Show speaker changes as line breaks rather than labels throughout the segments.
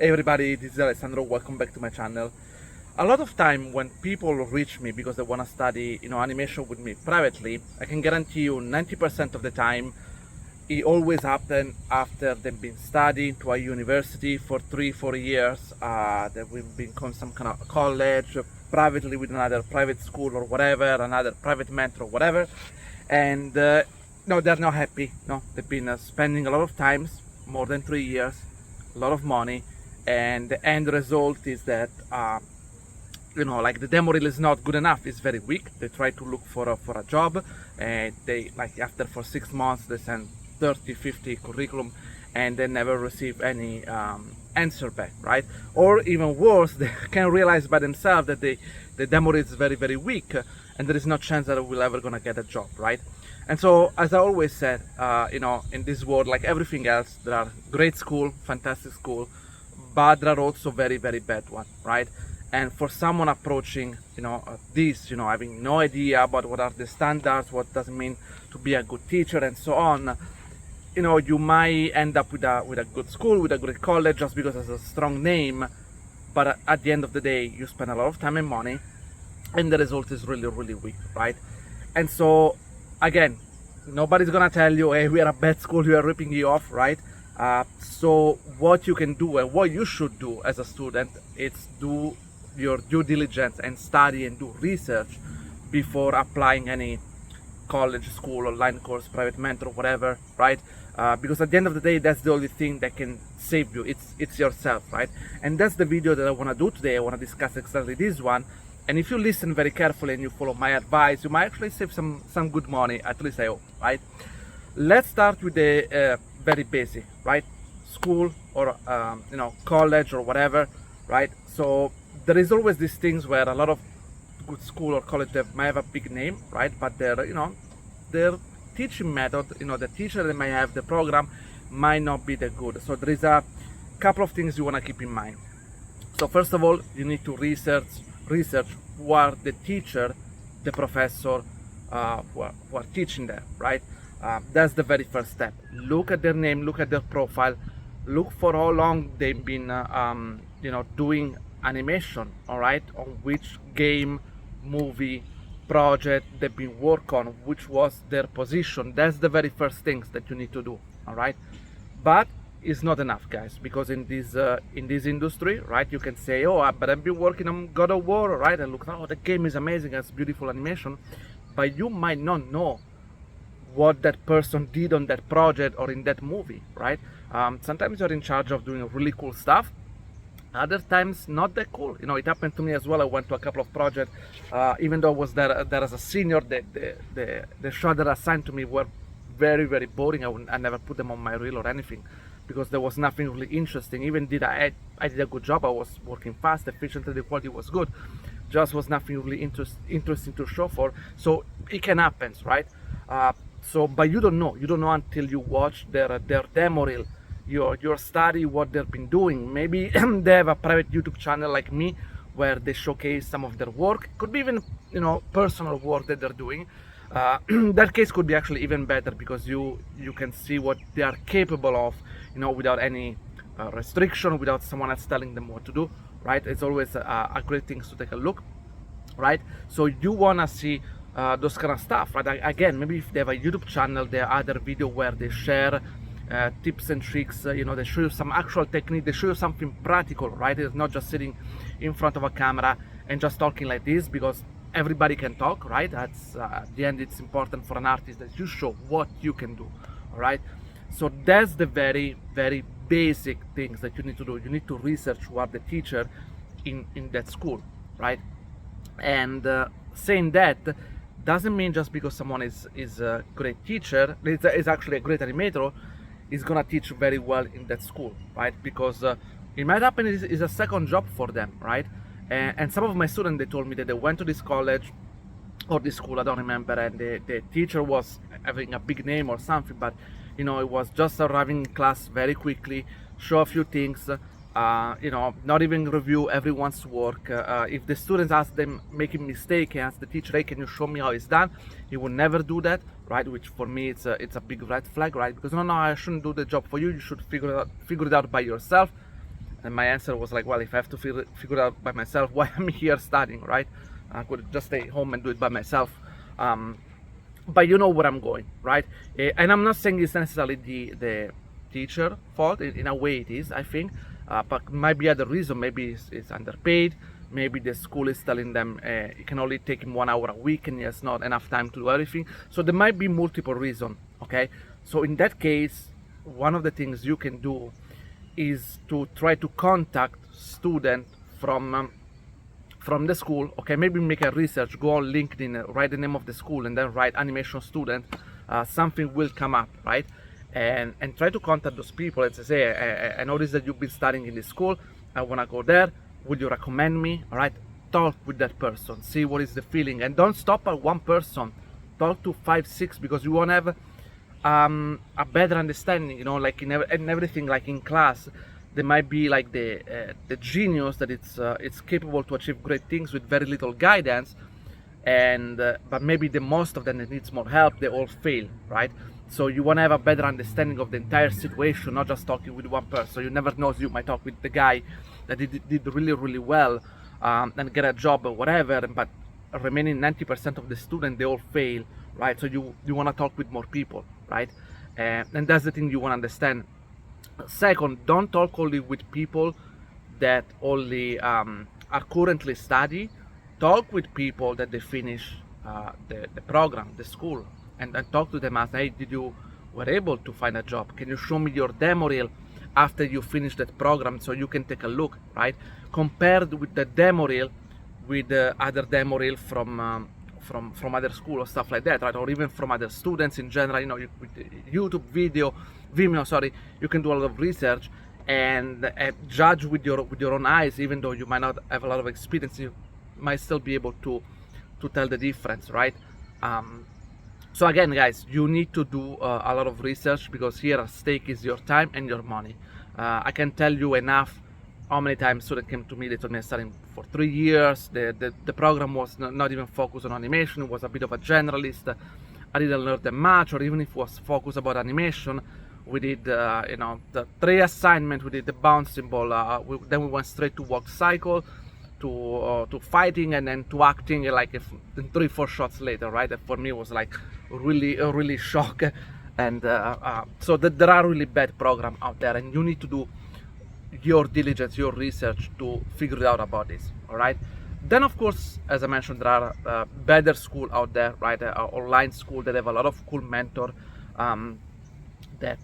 Hey everybody, this is Alessandro. Welcome back to my channel. A lot of time when people reach me because they want to study, animation with me privately, I can guarantee you 90% of the time it always happens after they've been studying to a university for 3-4 years. That we've been on some kind of college, privately with another private school or whatever, another private mentor or whatever, and no, they're not happy. No, they've been spending a lot of times, more than 3 years, a lot of money, and the end result is that like the demo reel is not good enough. It's very weak. They try to look for a job, and they after for 6 months they send 30-50 curriculum and they never receive any answer back, right? Or even worse, they can realize by themselves that the demo reel is very, very weak, and there is no chance that we're ever gonna get a job, right? And so, as I always said, in this world, like everything else, there are great school, fantastic school, but there are also very, very bad one, right? And for someone approaching, this, having no idea about what are the standards, what does it mean to be a good teacher, and so on, you might end up with a good school, with a good college, just because it's a strong name, but at the end of the day, you spend a lot of time and money, and the result is really, really weak, right? And so, again, nobody's gonna tell you, hey, we are a bad school, we are ripping you off, right? So what you can do and what you should do as a student is do your due diligence and study and do research before applying any college, school, online course, private mentor, whatever, right? Because at the end of the day, that's the only thing that can save you. It's yourself, right? And that's the video that I want to do today. I want to discuss exactly this one. And if you listen very carefully and you follow my advice, you might actually save some good money, at least I hope, right? Let's start with the very basic, right? School or college or whatever, right? So there is always these things where a lot of good school or college, they might have a big name, right? But their teaching method, the teacher they might have, the program might not be that good. So there is a couple of things you want to keep in mind. So first of all, you need to research who are the teacher, the professor who are teaching there, right? That's the very first step. Look at their name, look at their profile, look for how long they've been doing animation, all right? On which game, movie, project they've been work on, which was their position. That's the very first things that you need to do, all right? But it's not enough, guys, because in this industry, right, you can say, oh, but I've been working on God of War, right? And look, oh, the game is amazing, it's beautiful animation, but you might not know what that person did on that project or in that movie, right? Sometimes you're in charge of doing really cool stuff, other times not that cool. It happened to me as well. I went to a couple of projects, even though I was there as a senior, the shots that assigned to me were very, very boring. I never put them on my reel or anything, because there was nothing really interesting. Even I did a good job, I was working fast, efficiently, the quality was good, just was nothing really interesting to show for. So it can happen, right? But you don't know until you watch their demo reel, your study what they've been doing. Maybe they have a private YouTube channel like me, where they showcase some of their work. Could be even personal work that they're doing. That case could be actually even better, because you can see what they are capable of, without any restriction, without someone else telling them what to do, right? It's always a great thing to take a look, right? So you wanna see those kind of stuff, right? Again, maybe if they have a YouTube channel, there are other video where they share tips and tricks, they show you some actual technique, they show you something practical, right? It's not just sitting in front of a camera and just talking like this, because everybody can talk, right? That's at the end, it's important for an artist that you show what you can do, all right? So that's the very, very basic things that you need to do. You need to research who are the teacher in that school, right? And saying that doesn't mean just because someone is a great teacher, is actually a great animator, is gonna teach very well in that school, right? Because it might happen is a second job for them, right? And some of my students, they told me that they went to this college or this school, I don't remember, and the teacher was having a big name or something, but it was just arriving in class very quickly, show a few things, not even review everyone's work. If the students ask them making mistake, ask the teacher, hey, can you show me how it's done? He will never do that, right? Which for me it's a big red flag, right? Because no, I shouldn't do the job for you. You should figure it out by yourself. And my answer was like, well, if I have to figure it out by myself, why am I here studying, right? I could just stay home and do it by myself. But you know where I'm going, right? And I'm not saying it's necessarily the teacher fault. In a way it is, I think, but might be other reason. Maybe it's underpaid. Maybe the school is telling them it can only take him 1 hour a week and he has not enough time to do everything. So there might be multiple reasons, okay? So in that case, one of the things you can do is to try to contact student from the school, okay? Maybe make a research, go on LinkedIn, write the name of the school, and then write animation student. Something will come up, right? And try to contact those people and say, I noticed that you've been studying in this school. I want to go there. Would you recommend me? All right, talk with that person, see what is the feeling, and don't stop at one person. Talk to 5, 6, because you won't have a better understanding. You know, like in everything, like in class, there might be like the genius that it's capable to achieve great things with very little guidance, and but maybe the most of them that needs more help, they all fail, right? So you want to have a better understanding of the entire situation, not just talking with one person. You never know, you might talk with the guy that did really, really well and get a job or whatever, but remaining 90% of the students, they all fail, right? So you want to talk with more people, right? And that's the thing you want to understand. Second, don't talk only with people that only are currently study. Talk with people that they finish the program, the school, and talk to them as, hey, did you were able to find a job? Can you show me your demo reel after you finish that program so you can take a look, right? Compared with the demo reel with other demo reel from other school or stuff like that, right? Or even from other students in general, you know, with YouTube Vimeo, sorry, you can do a lot of research and judge with your own eyes. Even though you might not have a lot of experience, you might still be able to tell the difference, right? So again, guys, you need to do a lot of research, because here at stake is your time and your money. I can tell you enough how many times students came to me, they told me studying for 3 years, the program was not even focused on animation, it was a bit of a generalist, I didn't learn that much, or even if it was focused about animation, we did the 3 assignments, we did the bouncing ball, then we went straight to walk cycle, to fighting, and then to acting, like 3-4 shots later, right? That for me was like really shock. And so there are really bad programs out there, and you need to do your diligence, your research to figure it out about this, all right? Then of course, as I mentioned, there are better school out there, right? Online school that have a lot of cool mentor that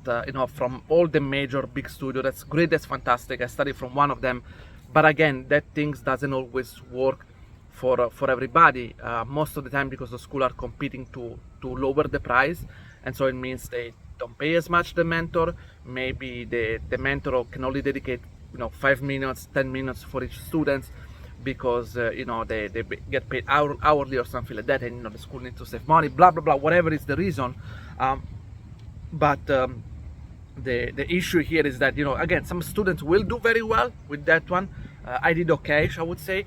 from all the major big studio. That's great, that's fantastic. I studied from one of them. But again, that things doesn't always work for everybody. Most of the time, because the school are competing to lower the price, and so it means they don't pay as much the mentor. Maybe the mentor can only dedicate 5 minutes, 10 minutes for each student, because they get paid hourly or something like that, and the school needs to save money. Blah blah blah. Whatever is the reason, but. The issue here is that again, some students will do very well with that one. I did okay, I would say,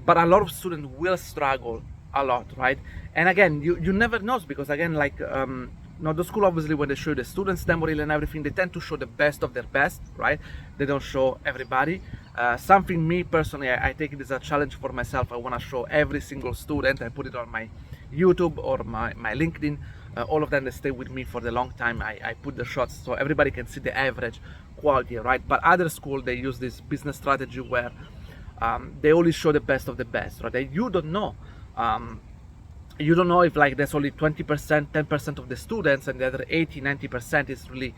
but a lot of students will struggle a lot, right? And again, you never know, because again, like the school, obviously, when they show the students demo reel and everything, they tend to show the best of their best, right? They don't show everybody. Something me personally, I take it as a challenge for myself. I want to show every single student. I put it on my YouTube or my LinkedIn. All of them, they stay with me for the long time. I put the shots so everybody can see the average quality, right? But other school, they use this business strategy where they only show the best of the best, right? And you don't know. You don't know if like there's only 20%, 10% of the students, and the other 80-90% is really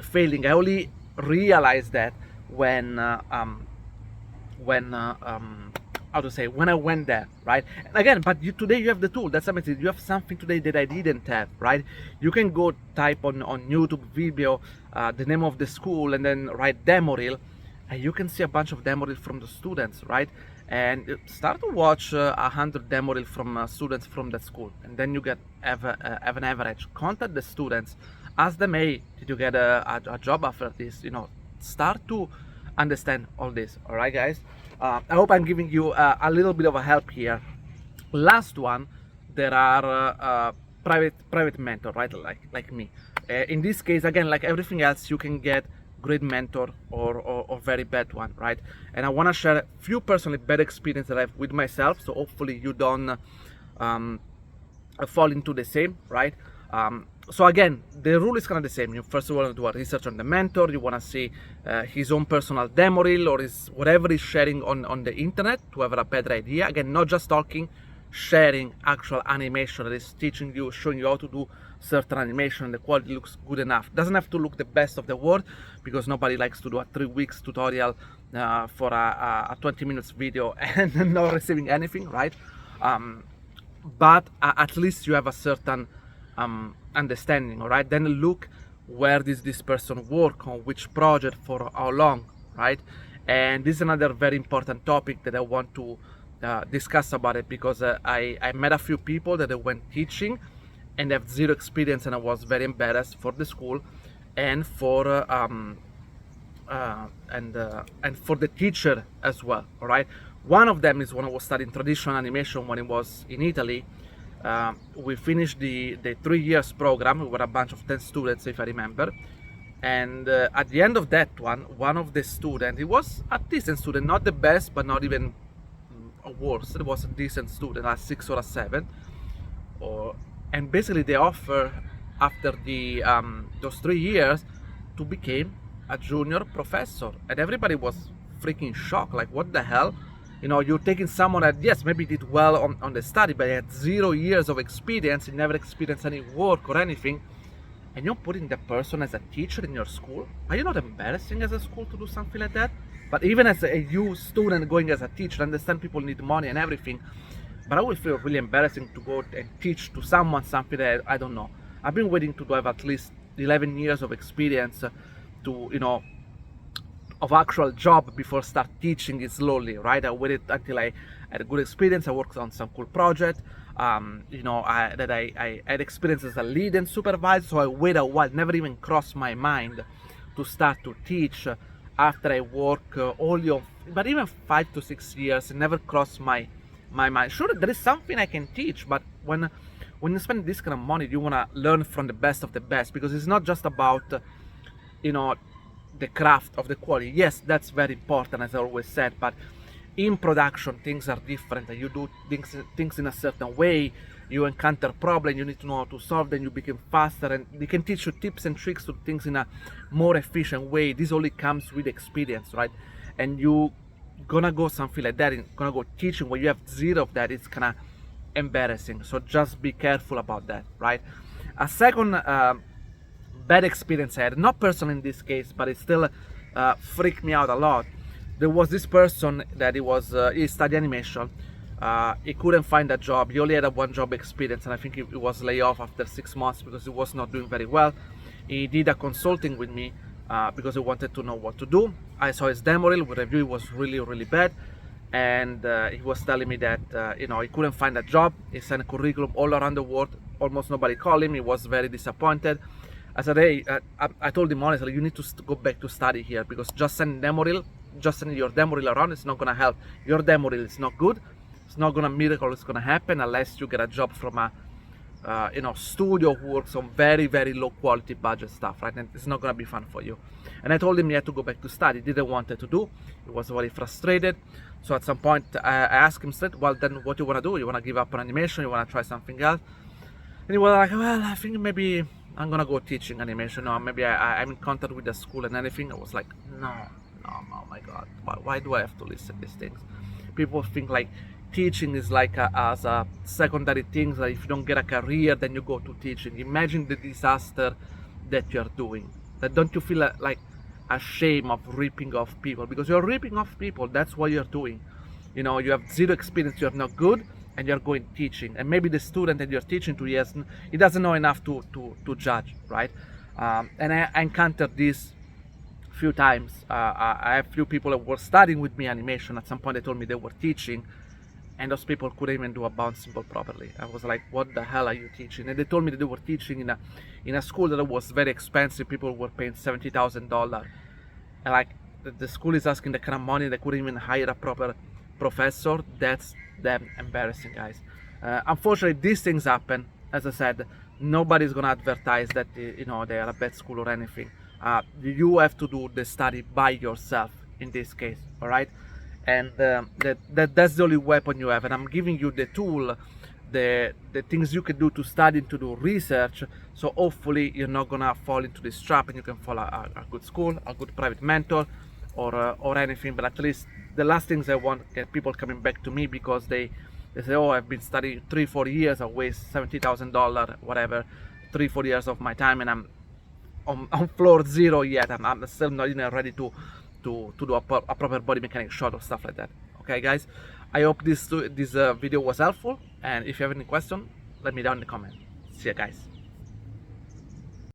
failing. I only realized that when I went there, right? And again, but today you have the tool. That's amazing. You have something today that I didn't have, right? You can go type on YouTube Vimeo the name of the school and then write demo reel, and you can see a bunch of demo reel from the students, right? And start to watch 100 demo reel from students from that school, and then you have an average. Contact the students, ask them, hey, did you get a job after this? Start to understand all this. All right, guys. I hope I'm giving you a little bit of a help here. Last one, there are private mentor, right? Like me. In this case, again, like everything else, you can get great mentor or very bad one, right? And I want to share a few personally bad experiences that I have with myself, so hopefully you don't fall into the same, right? So again, the rule is kind of the same. You first want to do a research on the mentor. You want to see his own personal demo reel or his whatever he's sharing on the internet to have a better idea. Again, not just talking, sharing actual animation that is teaching you, showing you how to do certain animation. The quality looks good enough. Doesn't have to look the best of the world, because nobody likes to do a 3 weeks tutorial for a 20 minutes video and not receiving anything, right? But at least you have a certain understanding, all right? Then look where does this person work, on which project, for how long, right? And this is another very important topic that I want to discuss about it, because I met a few people that went teaching and have zero experience, and I was very embarrassed for the school and for and for the teacher as well, all right? One of them is when I was studying traditional animation when I was in Italy. We finished the 3 years program. We were a bunch of 10 students, if I remember. And at the end of that one of the students, he was a decent student, not the best, but not even worse. It was a decent student, a 6 or a 7. And basically they offer after the those 3 years to become a junior professor, and everybody was freaking shocked, like, what the hell? You know, you're taking someone that, yes, maybe did well on the study, but he had 0 years of experience, he never experienced any work or anything, and you're putting that person as a teacher in your school? Are you not embarrassing as a school to do something like that? But even as a you student going as a teacher, I understand people need money and everything, but I would feel really embarrassing to go and teach to someone something that I don't know. I've been waiting to have at least 11 years of experience to, you know, of actual job before start teaching it slowly, right? I waited until I had a good experience. I worked on some cool project, you know, I had experience as a lead and supervisor, so I waited a while. Never even crossed my mind to start to teach after I work only on, but even 5 to 6 years, it never crossed my mind. Sure, there is something I can teach, but when you spend this kind of money, you want to learn from the best of the best, because it's not just about, you know, the craft of the quality. Yes, that's very important, as I always said, but in production things are different, and you do things in a certain way. You encounter problems, you need to know how to solve them, you become faster, and they can teach you tips and tricks to do things in a more efficient way. This only comes with experience, right? And you gonna go something like that, and gonna go teaching where you have zero of that, it's kind of embarrassing. So just be careful about that, right? A second bad experience I had, not personal in this case, but it still freaked me out a lot. There was this person that he studied animation. He couldn't find a job. He only had a 1 job experience, and I think he was laid off after 6 months because he was not doing very well. He did a consulting with me because he wanted to know what to do. I saw his demo reel, the review was really bad, and he was telling me that you know, he couldn't find a job. He sent a curriculum all around the world. Almost nobody called him. He was very disappointed. I said, hey, I told him honestly, you need to go back to study here, because just sending your demo reel around, it's not gonna help. Your demo reel is not good. It's not gonna miracle. It's gonna happen unless you get a job from a you know, studio who works on very low quality budget stuff, right? And it's not gonna be fun for you. And I told him he had to go back to study. He didn't want it to do. He was very frustrated. So at some point I asked him straight, well, then what do you want to do? You want to give up on animation? You want to try something else? And he was like, well, I think maybe I'm gonna go teaching animation, or maybe I'm in contact with the school and anything. I was like, no, oh my god, why do I have to listen to these things? People think like teaching is like as a secondary thing, that if you don't get a career, then you go to teaching. Imagine the disaster that you're doing. That don't you feel like ashamed of ripping off people? Because you're ripping off people, that's what you're doing. You know, you have zero experience, you're not good, and you're going teaching, and maybe the student that you're teaching to, yes, he doesn't know enough to judge, right? And I encountered this few times. I have few people that were studying with me animation. At some point they told me they were teaching, and those people couldn't even do a bouncing ball properly. I was like, what the hell are you teaching? And they told me that they were teaching in a school that was very expensive. People were paying $70,000, and like the school is asking the kind of money, they couldn't even hire a proper professor. That's damn embarrassing, guys. Unfortunately, these things happen. As I said, nobody's gonna advertise that, you know, they are a bad school or anything. You have to do the study by yourself in this case, all right? And that's the only weapon you have. And I'm giving you the tool, the things you can do to study and to do research. So hopefully you're not gonna fall into this trap, and you can follow a good school, a good private mentor, or anything. But at least the last things I want get people coming back to me because they say, oh, I've been studying 3-4 years, I waste $70,000, whatever, 3-4 years of my time, and I'm on floor zero yet. I'm still not even ready to do a proper body mechanic shot or stuff like that. Okay, guys, I hope this video was helpful, and if you have any question, let me down in the comment. See you guys.